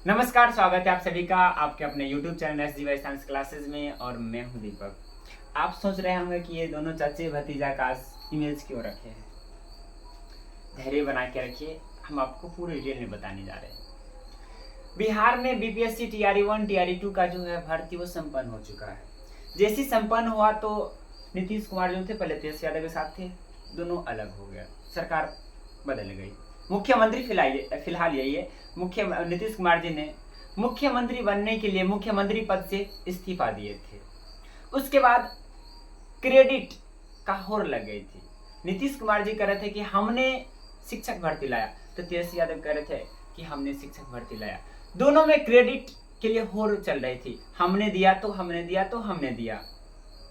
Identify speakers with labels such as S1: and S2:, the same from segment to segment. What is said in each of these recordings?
S1: नमस्कार, स्वागत है आप सभी का आपके अपने YouTube channel SGY science classes में। और मैं हूं दीपक। आप सोच रहे होंगे कि ये दोनों चाचे भतीजा का इमेज क्यों रखे हैं। धैर्य बना के रखिए, हम आपको पूरी डिटेल में बताने जा रहे हैं। बिहार में BPSC TRE 1 TRE 2 का जो है भर्ती वो संपन्न हो चुका है। जैसे संपन्न हुआ तो नीतीश कुमार जो थे पहले तेजस्वी यादव के साथ थे, दोनों अलग हो गया, सरकार बदल गई। मुख्यमंत्री फिलहाल यही है। नीतीश कुमार जी ने मुख्यमंत्री बनने के लिए मुख्यमंत्री पद से इस्तीफा दिए थे। उसके बाद क्रेडिट का होड़ लग गई थी। नीतीश कुमार जी कह रहे थे कि हमने शिक्षक भर्ती लाया, तो तेजस्वी यादव कह रहे थे कि हमने शिक्षक भर्ती लाया। दोनों में क्रेडिट के लिए होड़ चल रही थी, हमने दिया तो हमने दिया तो हमने दिया।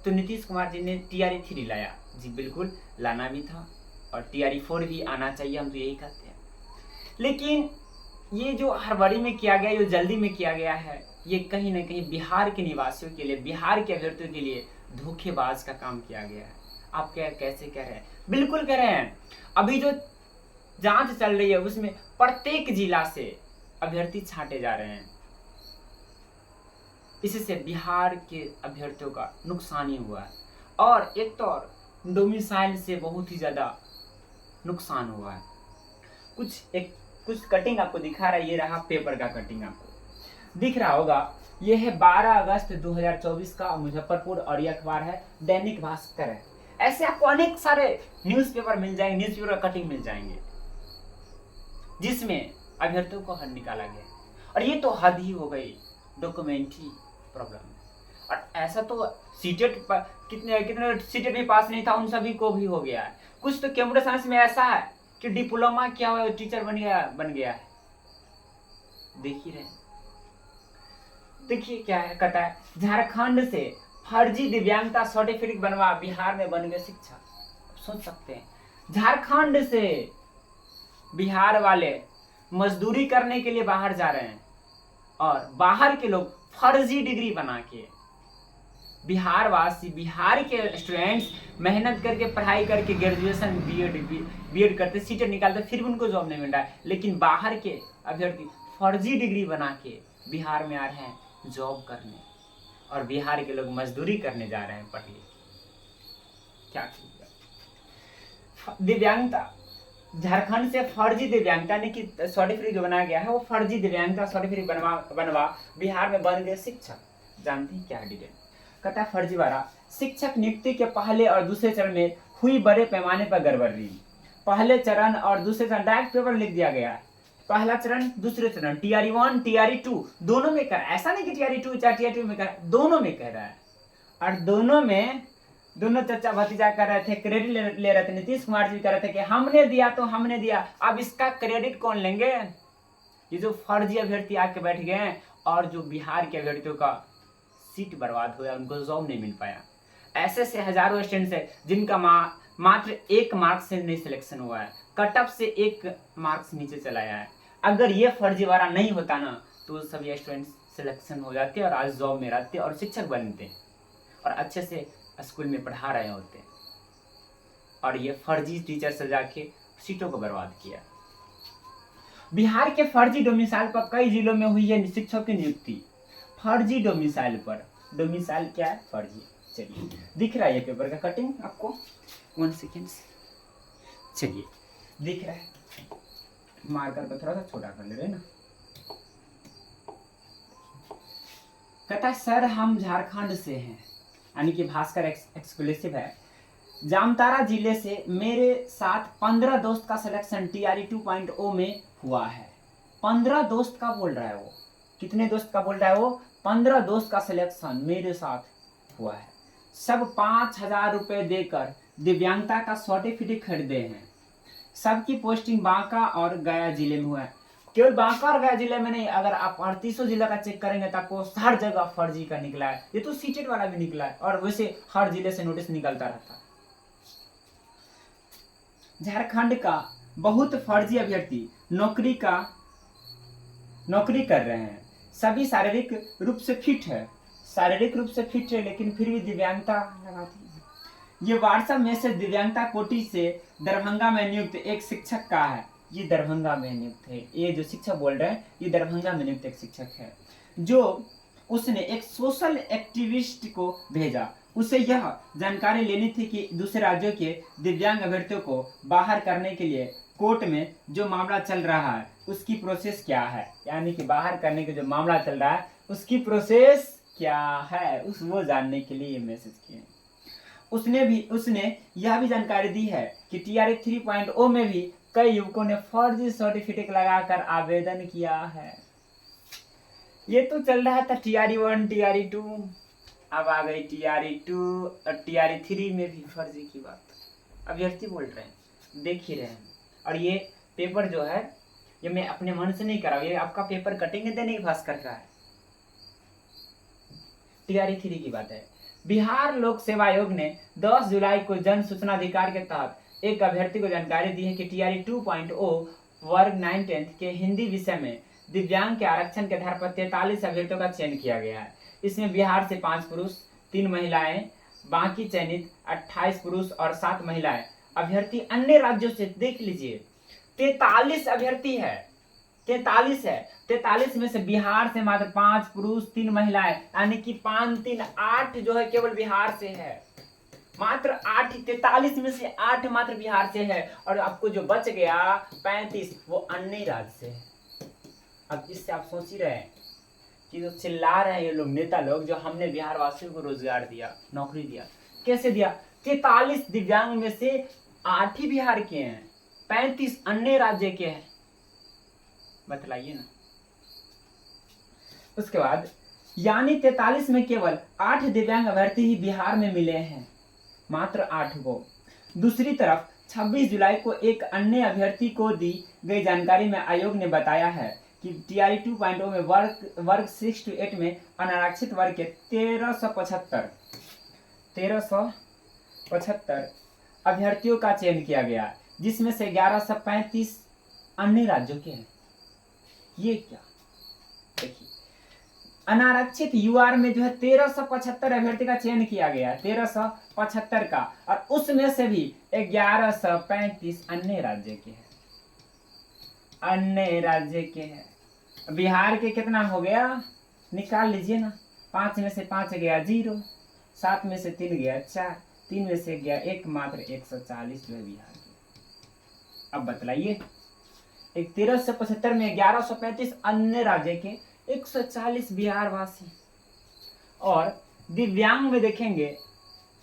S1: तो नीतीश कुमार जी ने TRE 3 लाया। जी बिल्कुल, लाना भी था और TRE 4 भी आना चाहिए, हम तो यही कहते हैं। लेकिन ये जो हड़बड़ी में किया गया, जो जल्दी में किया गया है, ये कहीं ना कहीं बिहार के निवासियों के लिए, बिहार के अभ्यर्थियों के लिए धोखेबाज का काम किया गया है। आप कैसे कह रहे हैं? बिल्कुल कह रहे हैं। अभी जो जांच चल रही है उसमें प्रत्येक जिला से अभ्यर्थी छांटे जा रहे हैं। इससे बिहार के अभ्यर्थियों का नुकसान ही हुआ है, और एक तो और डोमिसाइल से बहुत ही ज्यादा नुकसान हुआ है। कुछ कटिंग आपको दिखा रहा है, ये रहा पेपर का कटिंग, आपको दिख रहा होगा। ये है 12 अगस्त 2024 का मुजफ्फरपुर, और ये अखबार है दैनिक भास्कर है। ऐसे आपको अनेक सारे न्यूज़पेपर मिल जाएंगे, न्यूज़पेपर का कटिंग मिल जाएंगे जिसमें अभ्यर्थियों को हद निकाला गया। और ये तो हद ही हो गई, डॉक्यूमेंट्री प्रॉब्लम। और ऐसा तो सीटेट कितने सीटेट भी पास नहीं था, उन सभी को भी हो गया है। कुछ तो कंप्यूटर साइंस में ऐसा है कि डिप्लोमा किया हुआ टीचर बन गया है। देख ही रहे, देखिए क्या है, कहता है झारखंड से फर्जी दिव्यांगता सर्टिफिकेट बनवा बिहार में बन गए शिक्षक। सोच सकते हैं, झारखंड से बिहार वाले मजदूरी करने के लिए बाहर जा रहे हैं, और बाहर के लोग फर्जी डिग्री बना के, बिहार के स्टूडेंट्स मेहनत करके पढ़ाई करके ग्रेजुएशन बीएड करते, सीटेट निकालते, फिर भी उनको जॉब नहीं मिल रहा है। लेकिन बाहर के अभ्यर्थी फर्जी डिग्री बना के बिहार में आ रहे हैं जॉब करने, और बिहार के लोग मजदूरी करने जा रहे हैं पढ़ लिख। क्या दिव्यांगता, झारखंड से फर्जी दिव्यांगता ने कि सर्टिफिकेट जो बनाया गया है वो फर्जी दिव्यांगता सर्टिफिकेट बनवा बिहार में बन गए शिक्षक। जानते हैं क्या डिटेल? कहता है फर्जीवाड़ा, शिक्षक नियुक्ति के पहले और दूसरे चरण में हुई बड़े पैमाने पर गड़बड़ी। पहले चरण और दूसरे चरण डायरेक्ट पेपर लिख दिया गया है। पहला चरण दूसरे चरण TRE 1 TRE 2 दोनों में कर, ऐसा नहीं कि TRE 2 चाहे TRE 2 में कर, दोनों में कह रहा है। और दोनों में दोनों चाचा भतीजा कर रहे थे, क्रेडिट ले रहे थे। नीतीश कुमार जी कह रहे थे कि हमने दिया तो हमने दिया। अब इसका क्रेडिट कौन लेंगे? ये जो फर्जी अभ्यर्थी आके बैठ गए हैं, और जो बिहार के अभ्यर्थियों का सीट बर्बाद हुआ, उनको जॉब नहीं मिल पाया। ऐसे हजारों स्टूडेंट्स है जिनका मात्र 1 मार्क से नहीं सिलेक्शन हुआ है, कट ऑफ से 1 मार्क्स नीचे चला है। अगर ये फर्जीवाड़ा नहीं होता ना, तो सभी स्टूडेंट्स सिलेक्शन हो जाते और आज जॉब में रहते और शिक्षक बनते और अच्छे से स्कूल में पढ़ा रहे होते। और ये फर्जी टीचर सजा के सीटों को बर्बाद किया। बिहार के फर्जी डोमिसाइल पर कई जिलों में हुई है शिक्षकों की नियुक्ति। फर्जी डोमिसाइल पर, डोमिसाइल क्या है? फर्जी। चलिए, दिख रहा है ये पेपर का कटिंग आपको? 1 सेकेंड, चलिए दिख रहा है। मार्कर को थोड़ा सा छोटा कर ले रहे ना। कहता है सर हम झारखंड से हैं, यानी कि भास्कर एक्सक्लूसिव है। जामतारा जिले से मेरे साथ 15 दोस्त का सिलेक्शन TRE 2.0 में हुआ है। 15 दोस्त का बोल रहा है वो। कितने दोस्त का बोल रहा है वो? 15 दोस्त का सिलेक्शन मेरे साथ हुआ है। सब 5000 रुपए देकर दिव्यांगता का सर्टिफिकेट खरीदे हैं। सबकी पोस्टिंग बांका और गया जिले में हुआ है। केवल बांका और गया जिले में नहीं, अगर आप 3800 जिला का चेक करेंगे तो आपको हर जगह फर्जी का निकला है। ये तो सीटेट वाला भी निकला है, और वैसे हर जिले से नोटिस निकलता रहता है। झारखंड का बहुत फर्जी अभ्यर्थी नौकरी कर रहे हैं। सभी शारीरिक रूप से फिट है, लेकिन फिर भी दिव्यांगता लगाती है। ये व्हाट्सएप मैसेज दिव्यांगता कोटि से दरभंगा में नियुक्त एक शिक्षक का है। ये दरभंगा में नियुक्त है। ये जो शिक्षक बोल रहे हैं ये दरभंगा में नियुक्त एक शिक्षक है, जो उसने एक सोशल एक्टिविस्ट को भेजा। उसे यह जानकारी लेनी थी कि दूसरे राज्यों के दिव्यांग अभ्यर्थियों को बाहर करने के लिए कोर्ट में जो मामला चल रहा है उसकी प्रोसेस क्या है, यानी कि बाहर करने का जो मामला चल रहा है उसकी प्रोसेस क्या है, वो जानने के लिए मैसेज किए। उसने यह भी जानकारी दी है कि TRE 3.0 में भी कई युवकों ने फर्जी सर्टिफिकेट लगाकर आवेदन किया है। ये तो चल रहा था TRE 1, TRE 2, अब आ गई TRE 2 और TRE 3 में भी फर्जी की बात अभ्यर्थी बोल रहे हैं, देख ही रहे हैं। और ये पेपर जो है ये मैं अपने मन से नहीं कर रहा हूं, ये आपका पेपर कटेंगे दैनिक भास्कर का है। TRE 3 की बात है। बिहार लोक सेवा आयोग ने 10 जुलाई को जन सूचना अधिकार के तहत एक अभ्यर्थी को जानकारी दी है कि TRE 2.0 वर्ग 9/10 के हिंदी विषय में दिव्यांग के आरक्षण के आधार पर 43 अभ्यर्थियों का चयन किया गया है। इसमें बिहार से 5 पुरुष 3 महिलाएं, बाकी चयनित 28 पुरुष और 7 महिलाएं अभ्यर्थी अन्य राज्यों से, देख लीजिए 43 अभ्यर्थी है, 43 है। 43 में से बिहार से मात्र 5 पुरुष 3 महिलाएं, यानी कि 5 3 8 जो है केवल बिहार से है, मात्र 8। 43 में से 8 मात्र बिहार से है, और आपको जो बच गया 35 वो अन्य राज्य से है। अब इससे आप सोच ही रहे हैं कि जो चिल्ला रहे हैं ये लोग नेता लोग, जो हमने बिहार वासियों को रोजगार दिया, नौकरी दिया, कैसे दिया? 43 दिव्यांग में से 8 ही बिहार के हैं, 35 अन्य राज्य के हैं, बतलाइए ना। उसके बाद यानी 43 में केवल 8 दिव्यांग अभ्यर्थी ही बिहार में मिले हैं, मात्र 8 को। दूसरी तरफ 26 जुलाई को एक अन्य अभ्यर्थी को दी गई जानकारी में आयोग ने बताया है कि TRE 2.0 में वर्ग 6 to 8 में अनारक्षित वर्ग के 1375 अभ्यर्थियों का चयन किया गया, जिसमें से 1135 अन्य राज्यों के हैं। ये क्या देखिए, अनारक्षित UR में जो है 1375 अभ्यर्थी का चयन किया गया, 1375 का, और उसमें से भी 1135 अन्य राज्य के हैं, अन्य राज्य के हैं। बिहार के कितना हो गया निकाल लीजिए ना, 5 में से 5 गया 0, 7 में से 3 गया 4, 3 में से गया 1, मात्र 140 जो है बिहार के। अब बतलाइए, 1375 में 1135 अन्य राज्य के, 140 बिहार वासी। और दिव्यांग में देखेंगे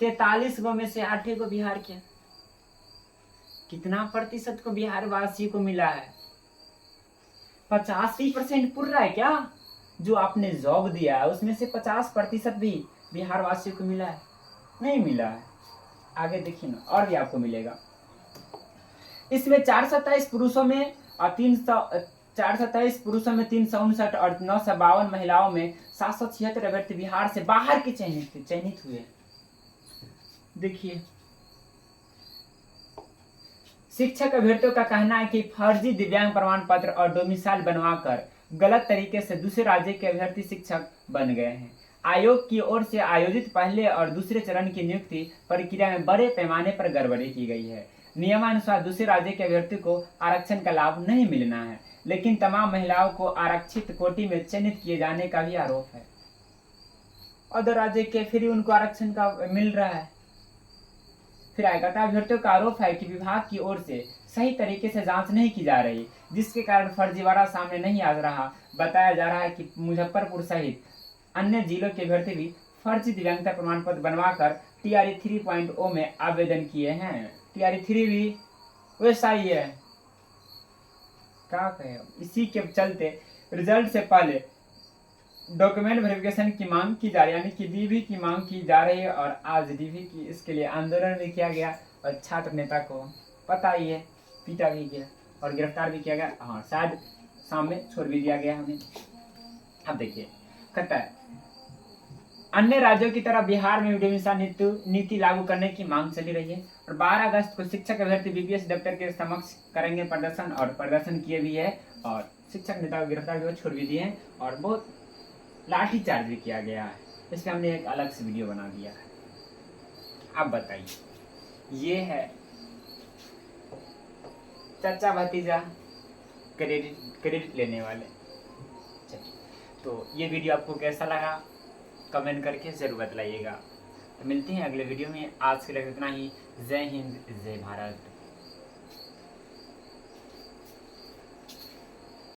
S1: 43 गो में से 8 को बिहार के, कितना प्रतिशत को बिहार वासी को मिला है? 85% पूरा है क्या? जो आपने जॉब दिया है उसमें से 50% भी बिहार वासियों को मिला है? नहीं मिला है। आगे देखिए ना, और भी आपको मिलेगा। इसमें 427 पुरुषों में और 427 पुरुषों में 359 और 952 महिलाओं में 776 अभ्यर्थी बिहार से बाहर के चयनित हुए। देखिए, शिक्षक अभ्यर्थियों का कहना है कि फर्जी दिव्यांग प्रमाण पत्र और डोमिसाइल बनवाकर गलत तरीके से दूसरे राज्य के अभ्यर्थी शिक्षक बन गए हैं। आयोग की ओर से आयोजित पहले और दूसरे चरण की नियुक्ति प्रक्रिया में बड़े पैमाने पर गड़बड़ी की गई है। नियमानुसार दूसरे राज्य के अभ्यर्थी को आरक्षण का लाभ नहीं मिलना है, लेकिन तमाम महिलाओं को आरक्षित कोटि में चयनित किए जाने का भी आरोप है। अदर राज्य के फिर उनको आरक्षण का मिल रहा है। फिर आएगा, अभ्यर्थियों का आरोप है कि विभाग की ओर से सही तरीके से जांच नहीं की जा रही, जिसके कारण फर्जीवाड़ा सामने नहीं आ रहा। बताया जा रहा है कि मुजफ्फरपुर सहित अन्य जिलों के अभ्यर्थी भी फर्जी दिव्यांगता प्रमाण पत्र बनवाकर TRE 3.0 में आवेदन किए हैं। TRE 3 भी वैसा ही है, क्या कहे। इसी के चलते रिजल्ट से पहले डॉक्यूमेंट वेरिफिकेशन की मांग की जा रही है, यानी कि DV की मांग की जा रही है। और आज DV की इसके लिए आंदोलन भी किया गया और छात्र नेता को पता ही है पीटा भी गया और गिरफ्तार भी किया गया। हाँ, शायद शाम में छोड़ भी दिया गया हमें। अब देखिए, कहता है अन्य राज्यों की तरह बिहार में डोमिसाइल नीति लागू करने की मांग चली रही है। और 12 अगस्त को शिक्षक अभ्यर्थी BPS दफ्तर के समक्ष करेंगे प्रदर्शन, और प्रदर्शन किए भी है और शिक्षक नेता को गिरफ्तार भी छोड़ भी दिए हैं और बहुत लाठीचार्ज भी किया गया है। इसलिए हमने एक अलग से वीडियो बना दिया है। अब बताइए, ये है चाचा भतीजा क्रेडिट लेने वाले। चलिए, तो ये वीडियो आपको कैसा लगा कमेंट करके ज़रूर बताइएगा। तो मिलते हैं अगले वीडियो में। आज के लिए इतना ही। जय हिंद, जय भारत।